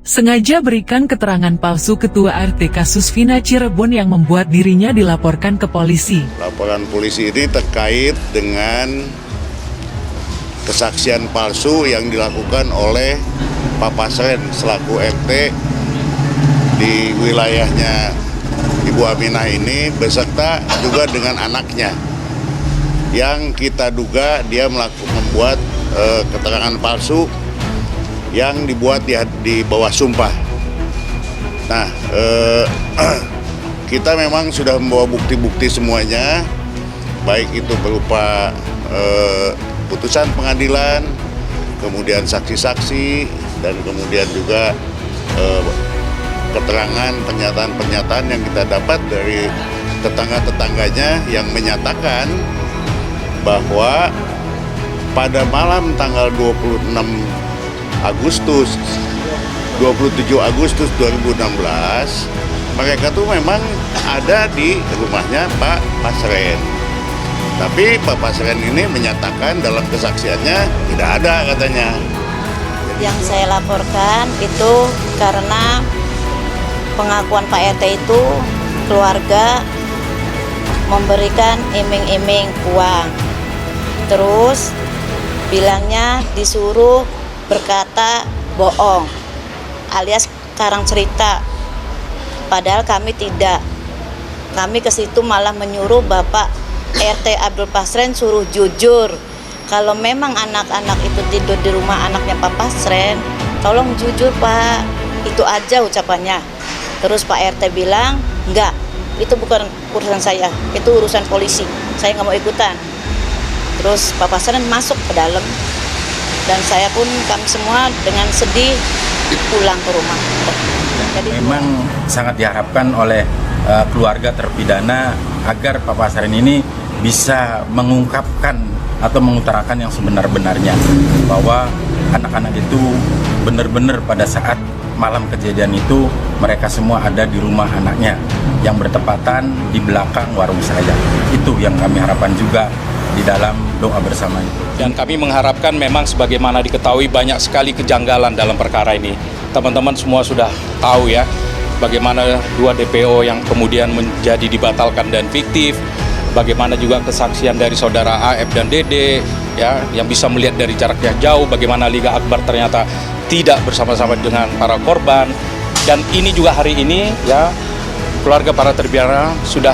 sengaja berikan keterangan palsu Ketua RT kasus Vina Cirebon yang membuat dirinya dilaporkan ke polisi. Laporan polisi ini terkait dengan kesaksian palsu yang dilakukan oleh Pak Pasren selaku RT di wilayahnya Ibu Aminah ini beserta juga dengan anaknya yang kita duga dia membuat keterangan palsu yang dibuat di bawah sumpah. Nah, kita memang sudah membawa bukti-bukti semuanya, baik itu berupa putusan pengadilan, kemudian saksi-saksi, dan kemudian juga keterangan pernyataan-pernyataan yang kita dapat dari tetangga-tetangganya yang menyatakan bahwa pada malam tanggal 27 Agustus 2016 mereka tuh memang ada di rumahnya Pak Pasren. Tapi Pak Pasren ini menyatakan dalam kesaksiannya tidak ada katanya. Yang saya laporkan itu karena pengakuan Pak RT itu keluarga memberikan iming-iming uang. Terus bilangnya disuruh berkata bohong alias karang cerita. Padahal kami tidak. Kami ke situ malah menyuruh Bapak RT Abdul Pasren suruh jujur. Kalau memang anak-anak itu tidur di rumah anaknya Pak Pasren, tolong jujur Pak. Itu aja ucapannya. Terus Pak RT bilang, enggak, itu bukan urusan saya, itu urusan polisi. Saya nggak mau ikutan. Terus Pak Pasren masuk ke dalam. Dan saya pun kami semua dengan sedih pulang ke rumah. Jadi memang sangat diharapkan oleh keluarga terpidana agar Pak Pasren ini bisa mengungkapkan atau mengutarakan yang sebenar-benarnya bahwa anak-anak itu benar-benar pada saat malam kejadian itu mereka semua ada di rumah anaknya yang bertepatan di belakang warung saya. Itu yang kami harapkan juga di dalam doa bersama itu. Dan kami mengharapkan memang sebagaimana diketahui banyak sekali kejanggalan dalam perkara ini. Teman-teman semua sudah tahu ya bagaimana 2 DPO yang kemudian menjadi dibatalkan dan fiktif. Bagaimana juga kesaksian dari saudara AF dan Dede ya yang bisa melihat dari jarak yang jauh bagaimana Liga Akbar ternyata tidak bersama-sama dengan para korban. Dan ini juga hari ini ya keluarga para terpidana sudah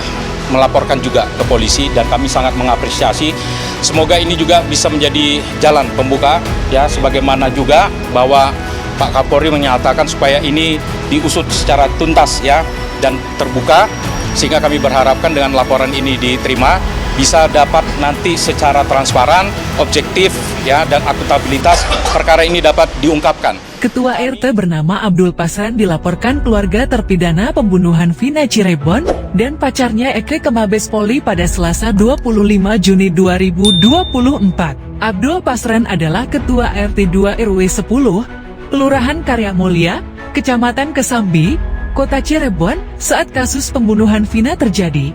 melaporkan juga ke polisi dan kami sangat mengapresiasi. Semoga ini juga bisa menjadi jalan pembuka ya sebagaimana juga bahwa Pak Kapolri menyatakan supaya ini diusut secara tuntas ya dan terbuka, sehingga kami berharapkan dengan laporan ini diterima bisa dapat nanti secara transparan, objektif ya dan akuntabilitas perkara ini dapat diungkapkan. Ketua RT bernama Abdul Pasren dilaporkan keluarga terpidana pembunuhan Vina Cirebon dan pacarnya Eke ke Mabes Polri pada Selasa 25 Juni 2024. Abdul Pasren adalah Ketua RT 2 RW 10, Kelurahan Karya Mulia, Kecamatan Kesambi, Kota Cirebon, saat kasus pembunuhan Vina terjadi.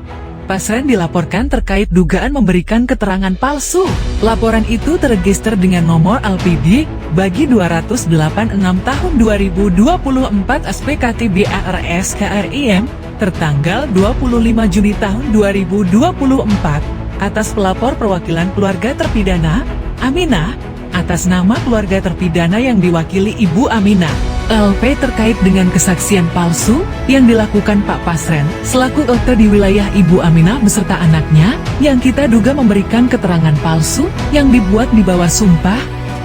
Pasren dilaporkan terkait dugaan memberikan keterangan palsu. Laporan itu terregister dengan nomor LPD bagi 286 tahun 2024 SPKT BARS KRIM tertanggal 25 Juni tahun 2024 atas pelapor perwakilan keluarga terpidana Aminah atas nama keluarga terpidana yang diwakili Ibu Aminah LP terkait dengan kesaksian palsu yang dilakukan Pak Pasren selaku RT di wilayah Ibu Aminah beserta anaknya yang kita duga memberikan keterangan palsu yang dibuat di bawah sumpah,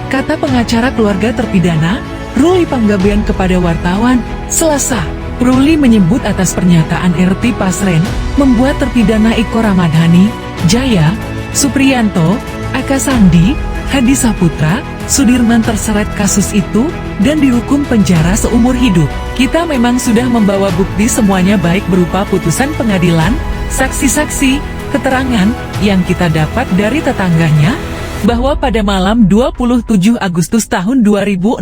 kata pengacara keluarga terpidana Ruli Panggabean kepada wartawan Selasa. Ruli menyebut atas pernyataan RT Pasren membuat terpidana Iko Ramadhani, Jaya, Supriyanto, Aka Sandi, Hadi Saputra, Sudirman terseret kasus itu dan dihukum penjara seumur hidup. Kita memang sudah membawa bukti semuanya baik berupa putusan pengadilan, saksi-saksi, keterangan yang kita dapat dari tetangganya, bahwa pada malam 27 Agustus tahun 2016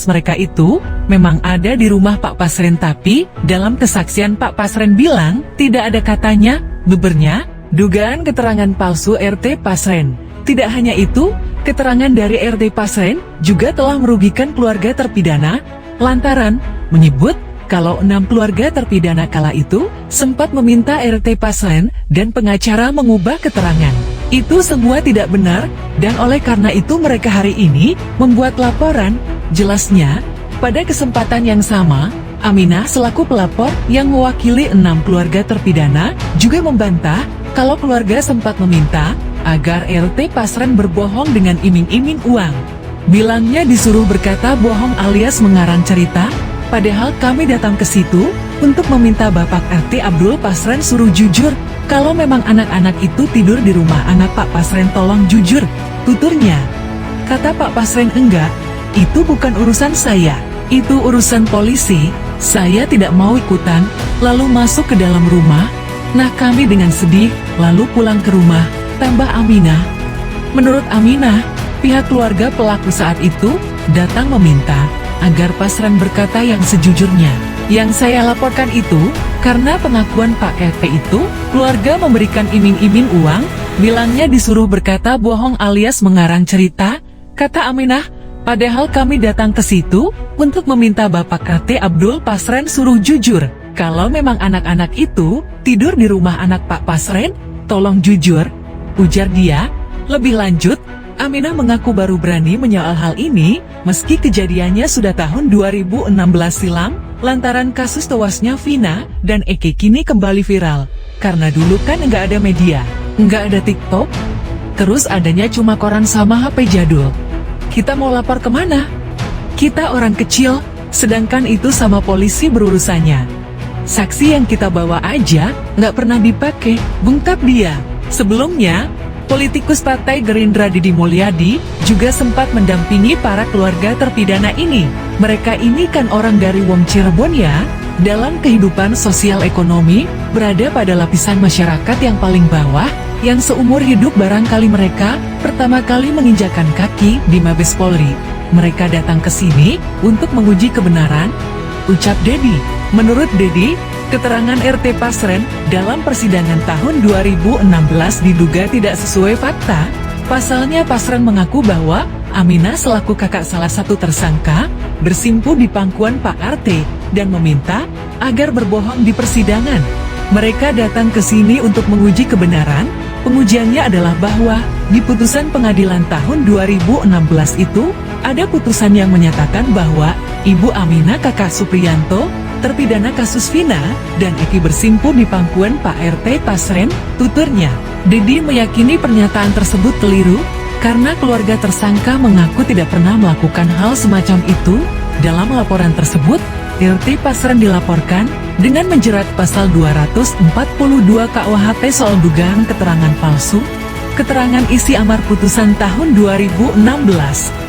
mereka itu memang ada di rumah Pak Pasren, tapi dalam kesaksian Pak Pasren bilang tidak ada katanya, bebernya, dugaan keterangan palsu RT Pasren. Tidak hanya itu, keterangan dari RT Pasren juga telah merugikan keluarga terpidana, lantaran menyebut kalau 6 keluarga terpidana kala itu sempat meminta RT pasien dan pengacara mengubah keterangan. Itu semua tidak benar, dan oleh karena itu mereka hari ini membuat laporan. Jelasnya, pada kesempatan yang sama, Aminah selaku pelapor yang mewakili 6 keluarga terpidana juga membantah kalau keluarga sempat meminta agar RT Pasren berbohong dengan iming-iming uang. Bilangnya disuruh berkata bohong alias mengarang cerita, padahal kami datang ke situ untuk meminta Bapak RT Abdul Pasren suruh jujur kalau memang anak-anak itu tidur di rumah anak Pak Pasren, tolong jujur, tuturnya. Kata Pak Pasren, enggak, itu bukan urusan saya, itu urusan polisi, saya tidak mau ikutan, lalu masuk ke dalam rumah. Nah kami dengan sedih, lalu pulang ke rumah, tambah Aminah. Menurut Aminah, pihak keluarga pelaku saat itu datang meminta agar Pasren berkata yang sejujurnya. Yang saya laporkan itu, karena pengakuan Pak RT itu, keluarga memberikan iming-iming uang, bilangnya disuruh berkata bohong alias mengarang cerita, kata Aminah, padahal kami datang ke situ untuk meminta Bapak RT Abdul Pasren suruh jujur, kalau memang anak-anak itu tidur di rumah anak Pak Pasren, tolong jujur, ujar dia. Lebih lanjut, Aminah mengaku baru berani menyoal hal ini, meski kejadiannya sudah tahun 2016 silam, lantaran kasus tewasnya Vina dan Eki kini kembali viral. Karena dulu kan nggak ada media, nggak ada TikTok, terus adanya cuma koran sama HP jadul. Kita mau lapor kemana? Kita orang kecil, sedangkan itu sama polisi berurusannya. Saksi yang kita bawa aja nggak pernah dipakai, bungkap dia. Sebelumnya, politikus Partai Gerindra Didi Mulyadi juga sempat mendampingi para keluarga terpidana ini. Mereka ini kan orang dari Wong Cirebon ya. Dalam kehidupan sosial ekonomi, berada pada lapisan masyarakat yang paling bawah, yang seumur hidup barangkali mereka pertama kali menginjakan kaki di Mabes Polri. Mereka datang ke sini untuk menguji kebenaran, ucap Dedi. Menurut Dedi, keterangan RT Pasren dalam persidangan tahun 2016 diduga tidak sesuai fakta. Pasalnya Pasren mengaku bahwa Aminah selaku kakak salah satu tersangka bersimpu di pangkuan Pak RT dan meminta agar berbohong di persidangan. Mereka datang ke sini untuk menguji kebenaran. Pengujiannya adalah bahwa di putusan pengadilan tahun 2016 itu ada putusan yang menyatakan bahwa Ibu Aminah kakak Supriyanto terpidana kasus Vina dan Eki bersimpu di pangkuan Pak RT Pasren, tuturnya. Dedi meyakini pernyataan tersebut keliru karena keluarga tersangka mengaku tidak pernah melakukan hal semacam itu. Dalam laporan tersebut, RT Pasren dilaporkan dengan menjerat pasal 242 KUHP soal dugaan keterangan palsu, keterangan isi amar putusan tahun 2016.